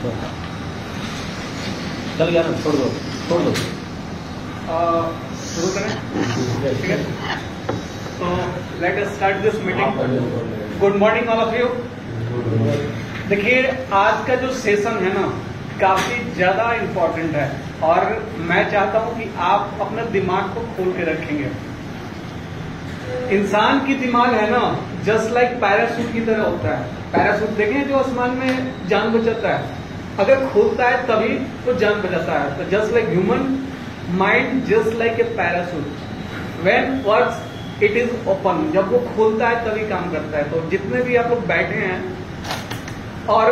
चल गया ना, छोड़ दो। शुरू करें, ठीक है? तो let us start this meeting. Good morning all of you. देखिए, आज का जो सेशन है ना, काफी ज्यादा इम्पोर्टेंट है और मैं चाहता हूं कि आप अपने दिमाग को खोल के रखेंगे। इंसान की दिमाग है ना, जस्ट लाइक पैराशूट की तरह होता है। पैराशूट देखें जो आसमान में जान बचाता है, अगर खोलता है तभी तो जान बचाता है। तो just like human mind, just like a parachute, when works it is open, जब वो खोलता है तभी काम करता है। तो जितने भी आप लोग बैठे हैं और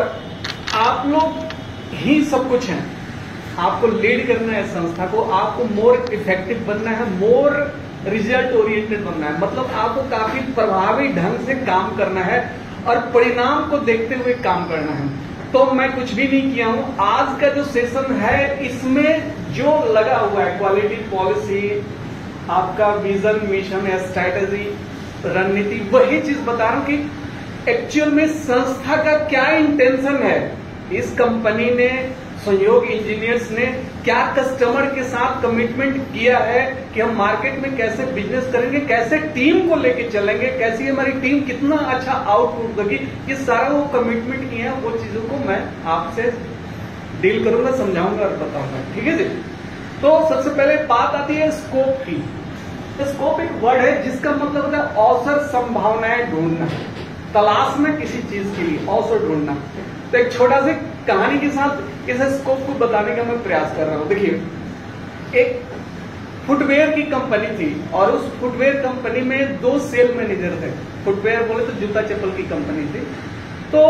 आप लोग ही सब कुछ हैं, आपको लीड करना है संस्था को, आपको मोर इफेक्टिव बनना है, मोर रिजल्ट ओरिएंटेड बनना है। मतलब आपको काफी प्रभावी ढंग से काम करना है और परिणाम को देखते हुए काम करना है। तो मैं कुछ भी नहीं किया हूं। आज का जो सेशन है, इसमें जो लगा हुआ है क्वालिटी पॉलिसी, आपका विजन, मिशन, स्ट्रैटेजी, रणनीति, वही चीज बता रहा हूं कि एक्चुअल में संस्था का क्या इंटेंशन है। इस कंपनी ने, संयोग इंजीनियर्स ने क्या कस्टमर के साथ कमिटमेंट किया है कि हम मार्केट में कैसे बिजनेस करेंगे, कैसे टीम को लेके चलेंगे, कैसी हमारी टीम कितना अच्छा आउटपुट देगी, ये सारा वो कमिटमेंट किए हैं। वो चीजों को मैं आपसे डील करूंगा, समझाऊंगा और बताऊंगा, ठीक है जी। तो सबसे पहले बात आती है स्कोप की। स्कोप एक वर्ड है जिसका मतलब होता है अवसर, संभावनाएं ढूंढना, तलाशना किसी चीज के लिए, अवसर ढूंढना। तो एक छोटा सी कहानी के साथ इस स्कोप को बताने का मैं प्रयास कर रहा हूं। देखिए, एक फुटवेयर की कंपनी थी और उस फुटवेयर कंपनी में 2 सेल मैनेजर थे। फुटवेयर बोले तो जूता चप्पल की कंपनी थी। तो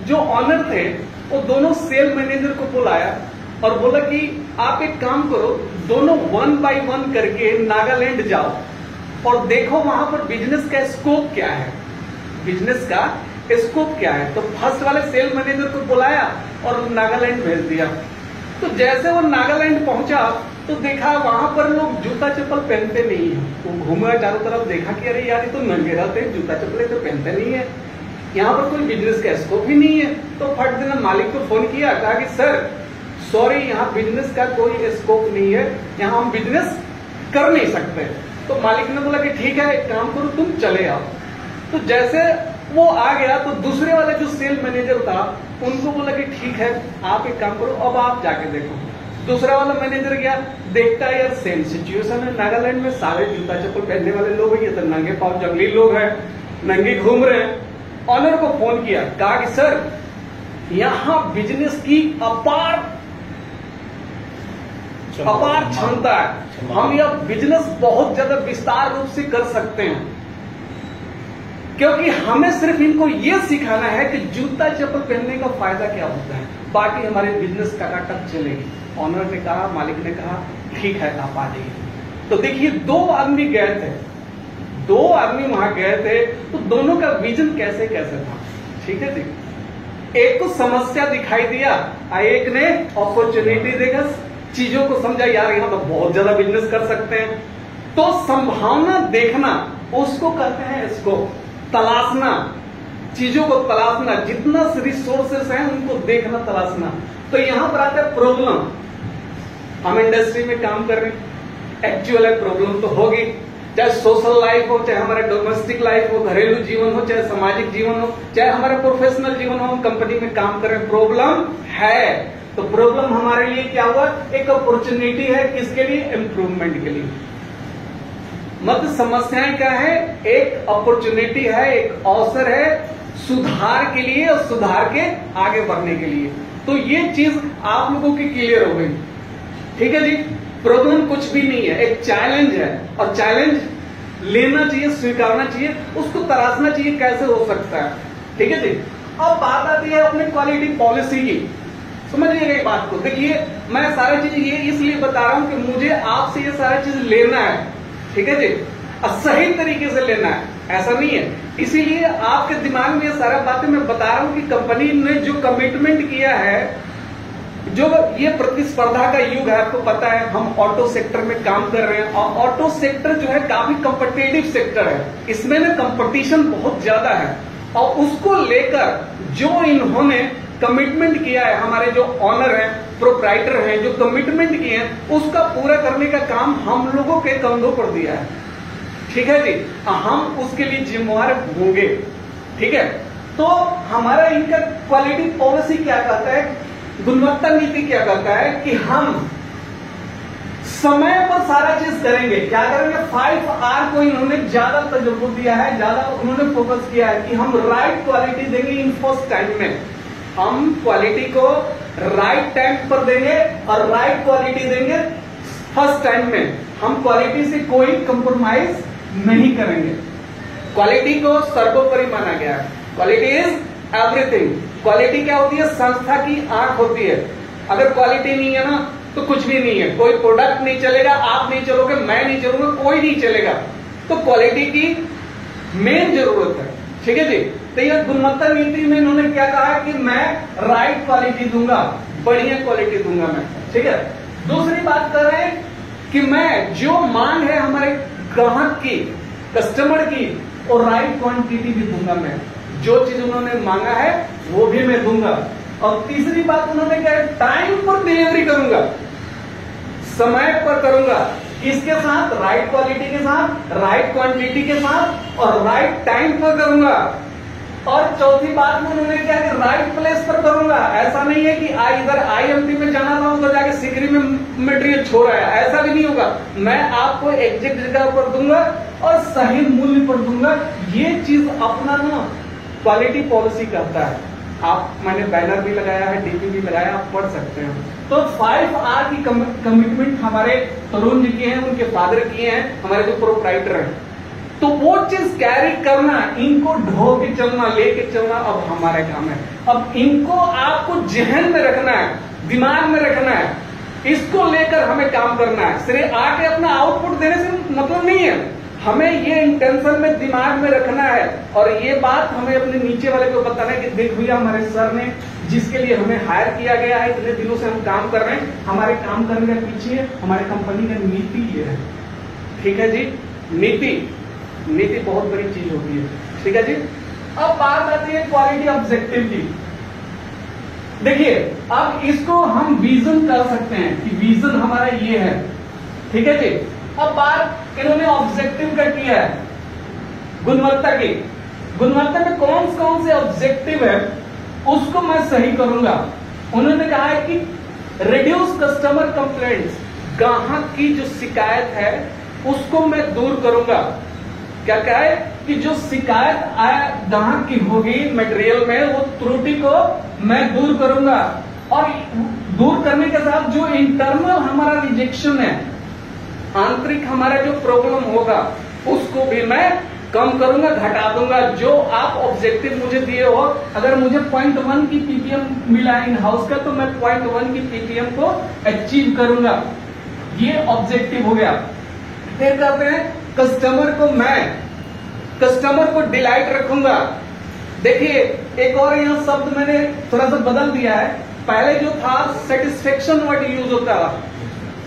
जो ऑनर थे वो दोनों सेल मैनेजर को बुलाया और बोला कि आप एक काम करो, दोनों 1 by 1 करके नागालैंड जाओ और देखो वहां पर बिजनेस का स्कोप क्या है, बिजनेस का स्कोप क्या है। तो फर्स्ट वाले सेल मैनेजर को बुलाया और नागालैंड भेज दिया। तो जैसे वो नागालैंड पहुंचा तो देखा वहां पर लोग जूता चप्पल पहनते नहीं है। वो घूमा चारों तरफ, देखा कि अरे यार ये तो नंगे रहते हैं, जूता चप्पल तो पहनते नहीं है, यहाँ पर कोई बिजनेस का स्कोप ही नहीं है। तो फट देना मालिक को फोन किया, कहा कि सर सॉरी, यहाँ बिजनेस का कोई स्कोप नहीं है, यहाँ हम बिजनेस कर नहीं सकते। तो मालिक ने बोला कि ठीक है, एक काम करो, तुम चले आओ। तो जैसे वो आ गया तो दूसरे वाले जो सेल मैनेजर था उनको बोला कि ठीक है, आप एक काम करो, अब आप जाके देखो। दूसरा वाला मैनेजर गया, देखता है यार सेम सिचुएशन है, नागालैंड में सारे जूता चप्पल पहनने वाले लोग हैं, ये तो नंगे पांव जंगली लोग हैं, नंगे घूम रहे हैं। ऑनर को फोन किया, कहा कि सर यहां बिजनेस की अपार क्षमता है, हम यह बिजनेस बहुत ज्यादा विस्तार रूप से कर सकते हैं, क्योंकि हमें सिर्फ इनको ये सिखाना है कि जूता चप्पल पहनने का फायदा क्या होता है, बाकी हमारे बिजनेस टकाटक चलेगी। ऑनर ने कहा, मालिक ने कहा ठीक है आप आ जाइए। तो देखिए 2 आदमी गए थे, 2 आदमी वहां गए थे, तो दोनों का विजन कैसे कैसे था, ठीक है जी। एक को समस्या दिखाई दिया, एक ने अपॉर्चुनिटी देखा, चीजों को समझा, यार यहां तो बहुत ज्यादा बिजनेस कर सकते हैं। तो संभावना देखना, उसको कहते हैं स्कोप, तलाशना, चीजों को तलाशना, जितना रिसोर्सेस हैं उनको देखना, तलाशना। तो यहां पर आता है प्रॉब्लम। हम इंडस्ट्री में काम कर रहे हैं, एक्चुअल है प्रॉब्लम तो होगी, चाहे सोशल लाइफ हो, चाहे हमारा डोमेस्टिक लाइफ हो, घरेलू जीवन हो, चाहे सामाजिक जीवन हो, चाहे हमारा प्रोफेशनल जीवन हो, हम कंपनी में काम कर रहे हैं, प्रॉब्लम है। तो प्रॉब्लम हमारे लिए क्या हुआ, एक अपॉर्चुनिटी है, किसके लिए, इंप्रूवमेंट के लिए। मतलब समस्याएं क्या है, एक अपॉर्चुनिटी है, एक अवसर है सुधार के लिए और सुधार के आगे बढ़ने के लिए। तो ये चीज आप लोगों की क्लियर हो गई, ठीक है जी। प्रॉब्लम कुछ भी नहीं है, एक चैलेंज है और चैलेंज लेना चाहिए, स्वीकारना चाहिए, उसको तराशना चाहिए कैसे हो सकता है, ठीक है जी। अब बात आती है अपने क्वालिटी पॉलिसी की, समझिएगा ये बात को। देखिए मैं सारी चीज ये इसलिए बता रहा हूं कि मुझे आपसे ये सारी चीज लेना है, ठीक है जी, सही तरीके से लेना है, ऐसा नहीं है। इसीलिए आपके दिमाग में ये सारा बातें मैं बता रहा हूं कि कंपनी ने जो कमिटमेंट किया है, जो ये प्रतिस्पर्धा का युग है, आपको पता है हम ऑटो सेक्टर में काम कर रहे हैं और ऑटो सेक्टर जो है काफी कॉम्पिटिटिव सेक्टर है, इसमें ना कंपटीशन बहुत ज्यादा है और उसको लेकर जो इन्होंने कमिटमेंट किया है, हमारे जो ऑनर हैं, प्रोप्राइटर हैं, जो कमिटमेंट किए हैं, उसका पूरा करने का काम हम लोगों के कंधों पर दिया है। ठीक है जी, हम उसके लिए जिम्मेवार होंगे। ठीक है, तो हमारा इनका क्वालिटी पॉलिसी क्या कहता है, गुणवत्ता नीति क्या कहता है कि हम समय पर सारा चीज करेंगे। क्या करेंगे, 5R को इन्होंने ज्यादा तजुर्बा दिया है, ज्यादा उन्होंने फोकस किया है कि हम राइट क्वालिटी देंगे इन फर्स्ट टाइम में। हम क्वालिटी को राइट टाइम पर देंगे और राइट क्वालिटी देंगे फर्स्ट टाइम में। हम क्वालिटी से कोई कंप्रोमाइज नहीं करेंगे। क्वालिटी को सर्वोपरि माना गया है। Quality is everything. क्वालिटी क्या होती है, संस्था की आंख होती है। अगर क्वालिटी नहीं है ना तो कुछ भी नहीं है, कोई प्रोडक्ट नहीं चलेगा, आप नहीं चलोगे, मैं नहीं चलूंगा, कोई नहीं चलेगा। तो क्वालिटी की मेन जरूरत है। ठीक है जी, तो ये गुणवत्ता नीति में इन्होंने क्या कहा कि मैं राइट क्वालिटी दूंगा, बढ़िया क्वालिटी दूंगा मैं। ठीक है, दूसरी बात कर रहे हैं कि मैं जो मांग है हमारे ग्राहक की, कस्टमर की, और राइट क्वांटिटी भी दूंगा मैं। जो चीज उन्होंने मांगा है वो भी मैं दूंगा। और तीसरी बात उन्होंने क्या है, टाइम पर डिलीवरी करूंगा, समय पर करूंगा। इसके साथ राइट क्वालिटी के साथ, राइट क्वांटिटी के साथ और राइट टाइम पर करूंगा। और चौथी बात में उन्होंने क्या है, राइट प्लेस पर करूंगा। ऐसा नहीं है कि इधर IMT में जाना था उधर जाके सिकरी में मटेरियल छोड़ आया, ऐसा भी नहीं होगा। मैं आपको एग्जैक्ट जगह पर दूंगा और सही मूल्य पर दूंगा। ये चीज अपना ना क्वालिटी पॉलिसी करता है। मैंने बैनर भी लगाया है, डीपी भी लगाया, आप पढ़ सकते हैं। तो 5R की कमिटमेंट हमारे तरुण जी की है, उनके फादर किए हैं, हमारे जो प्रोप्राइटर हैं। तो वो चीज कैरी करना, इनको ढो के चलना, लेके चलना अब हमारा काम है। अब इनको आपको जहन में रखना है, दिमाग में रखना है, इसको लेकर हमें काम करना है। सिर्फ आके अपना आउटपुट देने से मतलब नहीं है, हमें ये इंटेंशन में दिमाग में रखना है। और ये बात हमें अपने नीचे वाले को बताना है कि देख भैया, हमारे सर ने जिसके लिए हमें हायर किया गया है, इतने दिनों से हम काम कर रहे हैं, हमारे काम करने के पीछे हमारे कंपनी का नीति ये है। ठीक है जी, नीति बहुत बड़ी चीज होती है। ठीक है जी, अब बात आती है क्वालिटी ऑब्जेक्टिव की। देखिए, अब इसको हम विजन कर सकते हैं कि विजन हमारा ये है। ठीक है जी, अब बात इन्होंने ऑब्जेक्टिव का किया है, गुणवत्ता की। गुणवत्ता में कौन से ऑब्जेक्टिव है उसको मैं सही करूंगा। उन्होंने कहा है कि रिड्यूस कस्टमर कंप्लेंट्स, ग्राहक की जो शिकायत है उसको मैं दूर करूंगा। क्या कहा है कि जो शिकायत ग्राहक की होगी मटेरियल में, वो त्रुटि को मैं दूर करूंगा। और दूर करने के साथ जो इंटरनल हमारा रिजेक्शन है, आंतरिक हमारा जो प्रॉब्लम होगा, उसको भी मैं कम करूंगा, घटा दूंगा। जो आप ऑब्जेक्टिव मुझे दिए हो, अगर मुझे 0.1 की पीपीएम मिला इन हाउस का, तो मैं 0.1 की पीपीएम को अचीव करूंगा। ये ऑब्जेक्टिव हो गया। फिर कहते हैं कस्टमर को डिलाइट रखूंगा। देखिए, एक और यहां शब्द मैंने थोड़ा सा बदल दिया है। पहले जो था सेटिस्फेक्शन वर्ड यूज होता था।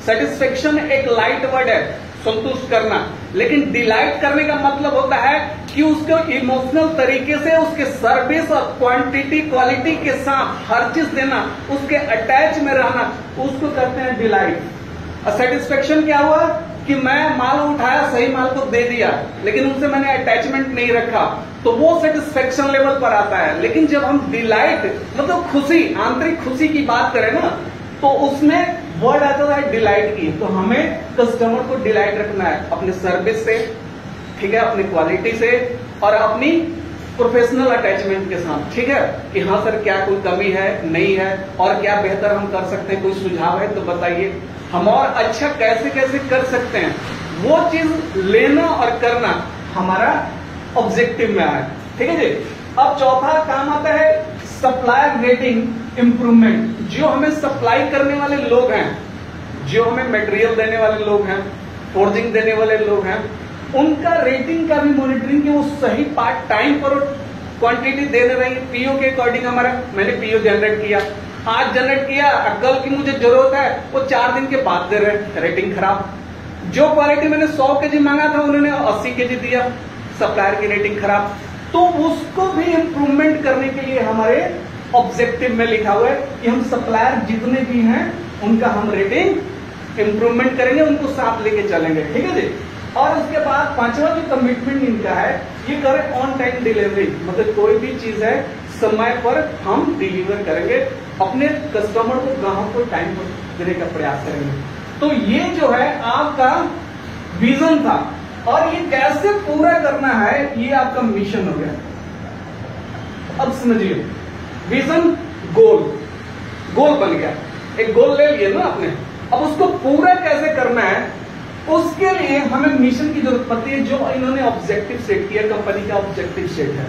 सेटिस्फेक्शन एक लाइट वर्ड है, संतुष्ट करना, लेकिन डिलाइट करने का मतलब होता है कि उसको इमोशनल तरीके से उसके सर्विस और क्वांटिटी क्वालिटी के साथ हर चीज देना, उसके अटैच में रहना, उसको कहते हैं डिलाइट। और सेटिस्फेक्शन क्या हुआ कि मैं माल उठाया, सही माल को दे दिया, लेकिन उनसे मैंने अटैचमेंट नहीं रखा, तो वो सेटिस्फेक्शन लेवल पर आता है। लेकिन जब हम डिलाइट मतलब खुशी, आंतरिक खुशी की बात करें ना, तो उसमें वर्ड आता है डिलाइट की। तो हमें कस्टमर को डिलाइट रखना है अपने सर्विस से, ठीक है, अपनी क्वालिटी से और अपनी प्रोफेशनल अटैचमेंट के साथ। ठीक है, कि हाँ सर, क्या कोई कमी है, नहीं है, और क्या बेहतर हम कर सकते हैं, कोई सुझाव है तो बताइए, हम और अच्छा कैसे कैसे कर सकते हैं, वो चीज लेना और करना हमारा ऑब्जेक्टिव में आया। ठीक है जी। अब चौथा काम आता है सप्लायर रेटिंग इंप्रूवमेंट। जो हमें सप्लाई करने वाले लोग हैं, जो हमें मटेरियल देने वाले लोग हैं, फोर्जिंग देने वाले लोग हैं, उनका रेटिंग का भी मॉनिटरिंग कि वो सही पार्ट टाइम पर क्वांटिटी दे रहे हैं। पीओ के अकॉर्डिंग हमारा, मैंने पीओ जनरेट किया, आज जनरेट किया, कल की मुझे जरूरत है, वो 4 दिन के बाद दे रहे हैं, रेटिंग खराब। जो क्वालिटी मैंने 100 केजी मांगा था, उन्होंने 80 केजी दिया, सप्लायर की रेटिंग खराब। तो उसको भी इंप्रूवमेंट करने के लिए हमारे ऑब्जेक्टिव में लिखा हुआ है कि हम सप्लायर जितने भी हैं उनका हम रेटिंग इंप्रूवमेंट करेंगे, उनको साथ लेके चलेंगे। ठीक है जी। और उसके बाद पांचवा जो कमिटमेंट इनका है, ये करें ऑन टाइम डिलीवरी, मतलब कोई भी चीज है समय पर हम डिलीवर करेंगे, अपने कस्टमर को, ग्राहक को टाइम पर देने का प्रयास करेंगे। तो ये जो है आपका विजन था, और ये कैसे पूरा करना है ये आपका मिशन हो गया। अब समझिए, विजन गोल बन गया, एक गोल ले लिए ना आपने, अब उसको पूरा कैसे करना है उसके लिए हमें मिशन की जरूरत पड़ती है, जो इन्होंने ऑब्जेक्टिव सेट किया, कंपनी का ऑब्जेक्टिव सेट है।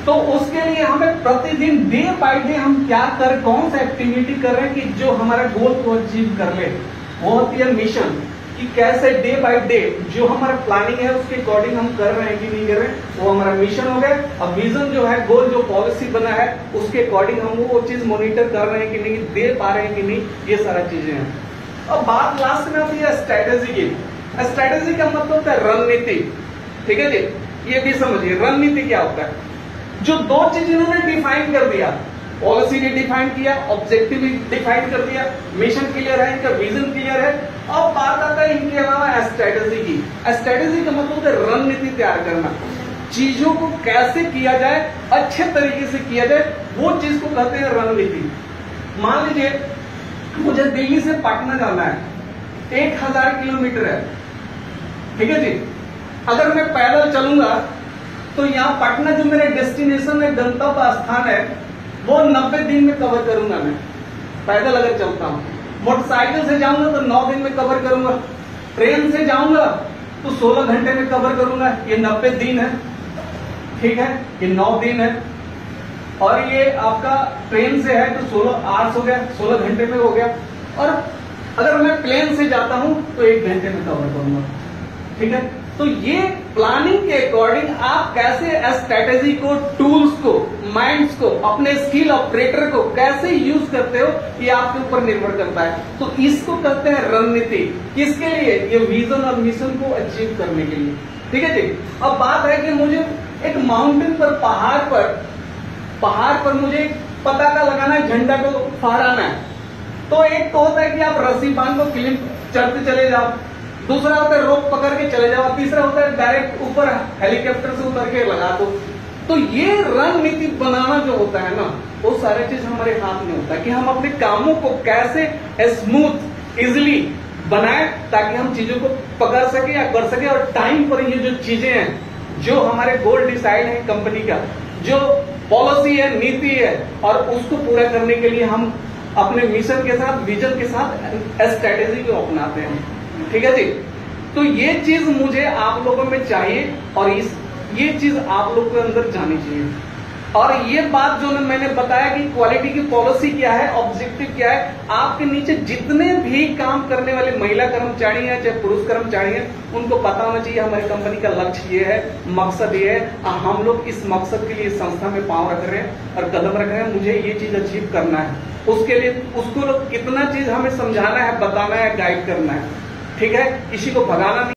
तो उसके लिए हमें प्रतिदिन डे बाय डे हम क्या कर, कौन सा एक्टिविटी कर रहे हैं कि जो हमारा गोल को अचीव कर ले, वो होती है मिशन। कि कैसे डे बाय डे जो हमारा प्लानिंग है उसके अकॉर्डिंग हम कर रहे हैं कि नहीं कर रहे हैं, वो हमारा मिशन हो गया। अब विजन जो है, गोल जो पॉलिसी बना है उसके अकॉर्डिंग हम वो चीज मॉनिटर कर रहे हैं कि नहीं, दे पा रहे हैं कि नहीं, ये सारा चीजें हैं। अब बात लास्ट में आती है स्ट्रेटेजी की। स्ट्रेटेजी का मतलब होता है रणनीति। ठीक है जी, ये भी समझिए रणनीति क्या होता है। जो दो चीज इन्होंने डिफाइन कर दिया, पॉलिसी भी डिफाइन किया, ऑब्जेक्टिव भी डिफाइन कर दिया, मिशन क्लियर है, इनका विजन क्लियर है। अब बात आता है इनके अलावा स्ट्रेटेजी की। स्ट्रेटेजी का मतलब होता है रणनीति तैयार करना, चीजों को कैसे किया जाए, अच्छे तरीके से किया जाए, वो चीज को कहते हैं रणनीति। मान लीजिए मुझे दिल्ली से पटना जाना है, 1000 किलोमीटर है। ठीक है जी, अगर मैं पैदल चलूंगा तो यहाँ पटना जो मेरे डेस्टिनेशन है, गंतव्य स्थान है, वो 90 दिन में कवर करूंगा मैं, पैदल अगर चलता हूं। मोटरसाइकिल से जाऊंगा तो 9 दिन में कवर करूंगा, ट्रेन से जाऊंगा तो 16 घंटे में कवर करूंगा, ये 90 दिन है। ठीक है, ये 9 दिन है, और ये आपका ट्रेन से है तो 16 आवर्स हो गया, 16 घंटे में हो गया। और अगर मैं प्लेन से जाता हूं तो 1 घंटे में कवर करूंगा। ठीक है, तो ये प्लानिंग के अकॉर्डिंग आप कैसे स्ट्रेटेजी को, टूल्स को, माइंड्स को, अपने स्किल ऑपरेटर को कैसे यूज करते हो, ये आपके ऊपर निर्भर करता है। तो इसको कहते हैं रणनीति। किसके लिए? ये विजन और मिशन को अचीव करने के लिए। ठीक है जी। अब बात है कि मुझे एक माउंटेन पर, पहाड़ पर मुझे पताका लगाना है, झंडा को फहराना है। तो एक तो होता है कि आप रस्सी बांध को क्लिप चढ़ते चले जाओ, दूसरा होता है रोप पकड़ के चले जाओ, तीसरा होता है डायरेक्ट ऊपर हेलीकॉप्टर से उतर के लगा दो। तो ये रणनीति बनाना जो होता है ना, वो सारी चीज हमारे हाथ में होता है कि हम अपने कामों को कैसे स्मूथ, इजिली बनाए, ताकि हम चीजों को पकड़ सके या कर सके, और टाइम पर ये जो चीजें हैं, जो हमारे गोल डिसाइड है कंपनी का, जो पॉलिसी है, नीति है, और उसको पूरा करने के लिए हम अपने मिशन के साथ, विजन के साथ स्ट्रेटेजी को अपनाते हैं। ठीक है जी। तो ये चीज मुझे आप लोगों में चाहिए, और ये चीज आप लोगों के अंदर जानी चाहिए। और ये बात जो मैंने बताया कि क्वालिटी की पॉलिसी क्या है, ऑब्जेक्टिव क्या है, आपके नीचे जितने भी काम करने वाले महिला कर्मचारी हैं चाहे पुरुष कर्मचारी हैं, उनको पता होना चाहिए हमारी कंपनी का लक्ष्य ये है, मकसद ये है, हम लोग इस मकसद के लिए संस्था में पांव रख रहे हैं और कदम रख रहे हैं, मुझे ये चीज अचीव करना है। उसके लिए उसको कितना चीज हमें समझाना है, बताना है, गाइड करना है। ठीक है, किसी को भगाना नहीं